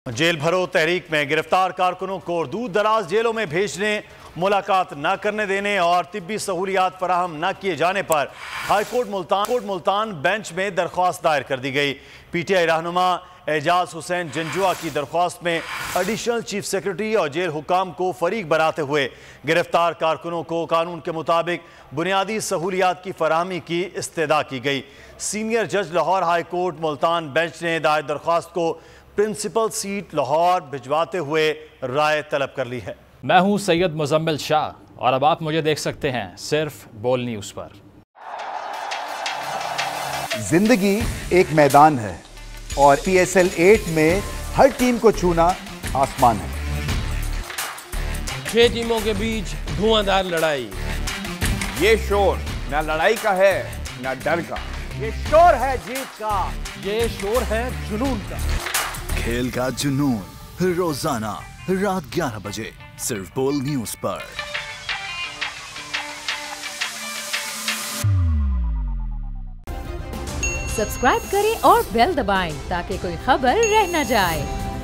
Jail भरो तहरीक में गिरफ्तार कारकुनों को दूर दराज जेलों में भेजने, मुलाकात न करने देने और तिब्बी सहूलियात फराहम न किए जाने पर हाईकोर्ट मुल्तान बेंच में दरख्वास्त दायर कर दी गई। पीटीआई रहनुमा एजाज हुसैन जंजुआ की दरख्वास्त में एडिशनल चीफ सेक्रेटरी और जेल हुकाम को फरीक बनाते हुए गिरफ्तार कारकुनों को कानून के मुताबिक बुनियादी सहूलियात की फराहमी की इस्तदा की गई। सीनियर जज Lahore high court Multan bench ने दायर दरख्वास्त को प्रिंसिपल सीट लाहौर भिजवाते हुए राय तलब कर ली है। मैं हूं सैयद मुजम्मिल शाह और अब आप मुझे देख सकते हैं सिर्फ बोल न्यूज पर। जिंदगी एक मैदान है और PSL 8 में हर टीम को छूना आसमान है। 6 टीमों के बीच धुआंधार लड़ाई। ये शोर न लड़ाई का है न डर का, ये शोर है जीत का, ये शोर है जुनून का। खेल का जुनून रोजाना रात 11 बजे सिर्फ बोल न्यूज पर। सब्सक्राइब करें और बेल दबाएं ताकि कोई खबर रह न जाए।